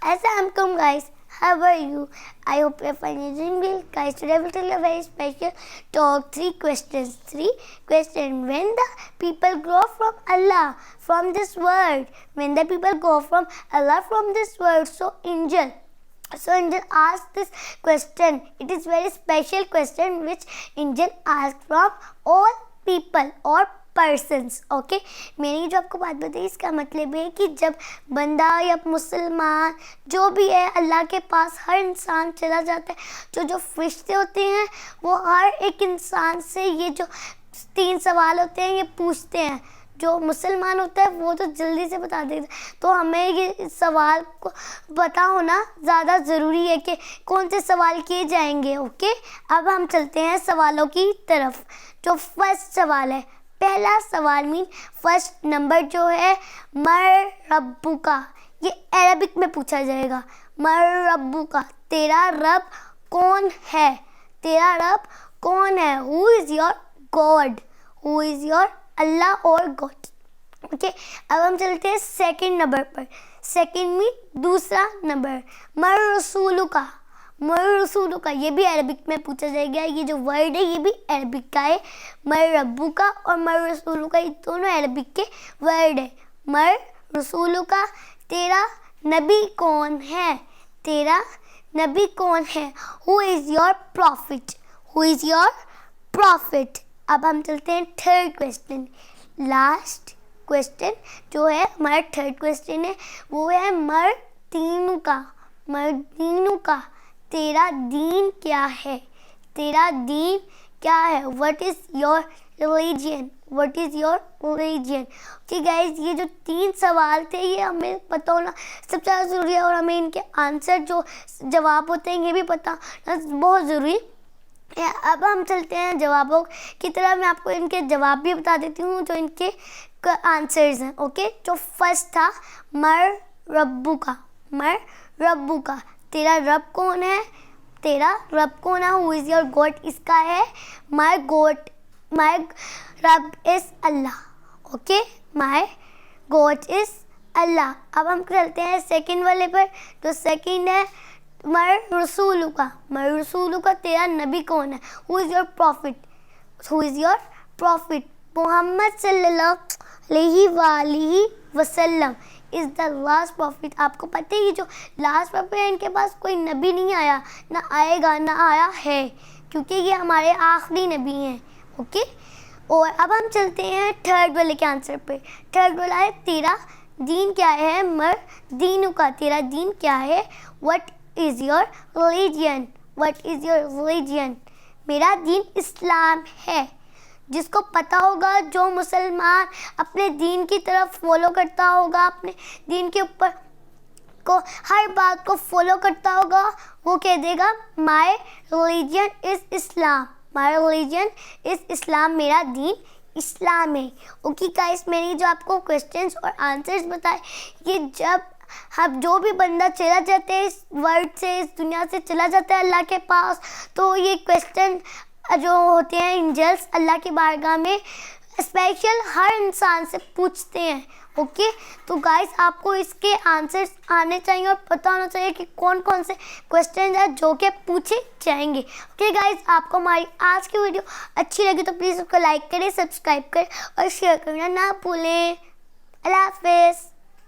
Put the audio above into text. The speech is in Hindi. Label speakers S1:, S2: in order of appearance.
S1: Assalamualaikum guys, how are you? I hope you're fine and doing well. Guys, today we'll tell you a very special talk. Three questions. When the people go from Allah, from this world, when the people go from Allah, from this world, so angel asked this question. It is very special question which angel asked from all people or persons. Okay, मैंने जो आपको बात बताई इसका मतलब है कि जब बंदा या मुसलमान जो भी है अल्लाह के पास हर इंसान चला जाता है, जो फरिश्ते होते हैं वो हर एक इंसान से ये जो 3 सवाल होते हैं ये पूछते हैं. जो मुसलमान होता है वो तो जल्दी से बता देता है, तो हमें ये सवाल को पता होना ज़्यादा ज़रूरी है कि कौन से सवाल किए जाएंगे. ओके, अब हम चलते हैं सवालों की तरफ. जो फर्स्ट सवाल है, पहला सवाल मीन फर्स्ट नंबर जो है मर रब्बू का, ये अरबिक में पूछा जाएगा. मर रब्बू का, तेरा रब कौन है? तेरा रब कौन है? Who is your god? Who is your Allah और गॉड? ओके, अब हम चलते हैं सेकंड नंबर पर. सेकंड मीन दूसरा नंबर. मर रसूलु का, मर रसूलु का, ये भी अरबिक में पूछा जाएगा. ये जो वर्ड है ये भी अरबिक का है. मर रब्बू का और मर रसूलु का, ये दोनों अरबिक के वर्ड है. मर रसूलु का, तेरा नबी कौन है? तेरा नबी कौन है? Who is your prophet? Who is your profit? अब हम चलते हैं थर्ड क्वेश्चन. लास्ट क्वेश्चन जो है हमारा थर्ड क्वेश्चन है वो है मर दीनु का. मर दीनु का, तेरा दीन क्या है? तेरा दीन क्या है? What is your religion? What is your religion? Okay guys, ये जो 3 सवाल थे ये हमें पता होना सबसे ज़्यादा ज़रूरी है, और हमें इनके आंसर जो जवाब होते हैं ये भी पता होना बहुत ज़रूरी है. अब हम चलते हैं जवाबों की तरह. मैं आपको इनके जवाब भी बता देती हूँ जो इनके आंसर्स हैं. ओके, जो फर्स्ट था मर रब्बू का. मर रब्बू का, तेरा रब कौन है? तेरा रब कौन है? Who is your god? इसका है माई गॉड, माई रब is Allah. Okay, my god is Allah. अब हम चलते हैं सेकंड वाले पर. तो सेकंड है मर रसूलु का. मर रसूलु का, तेरा नबी कौन है? Who is your prophet? Who is your prophet? Muhammad सल्लल्लाहु अलैहि वसल्लम इज़ द लास्ट प्रॉफिट. आपको पता है ये जो लास्ट प्रॉफिट है इनके पास कोई नबी नहीं आया, ना आएगा, ना आया है, क्योंकि ये हमारे आखिरी नबी हैं. ओके, और अब हम चलते हैं थर्ड वाले के आंसर पे. थर्ड वाला है तेरा दीन क्या है? मर दीनु का, तेरा दीन क्या है? What is your religion? What is your religion? मेरा दीन इस्लाम है. जिसको पता होगा, जो मुसलमान अपने दीन की तरफ फॉलो करता होगा, अपने दीन के ऊपर को हर बात को फॉलो करता होगा, वो कह देगा my religion is Islam. My religion is Islam, मेरा दीन इस्लाम है. ओके गाइस, मैंने जो आपको क्वेश्चंस और आंसर्स बताए, ये जब हम जो भी बंदा चला जाता है इस वर्ल्ड से, इस दुनिया से चला जाता है अल्लाह के पास, तो ये क्वेश्चन जो होते हैं एंजल्स अल्लाह की बारगाह में स्पेशल हर इंसान से पूछते हैं. ओके, तो गाइस आपको इसके आंसर्स आने चाहिए और पता होना चाहिए कि कौन कौन से क्वेश्चन हैं जो कि पूछे जाएंगे. ओके गाइस, आपको हमारी आज की वीडियो अच्छी लगी तो प्लीज़ उसको लाइक करें, सब्सक्राइब करें और शेयर करना ना भूलें. अल्लाह हाफिज़.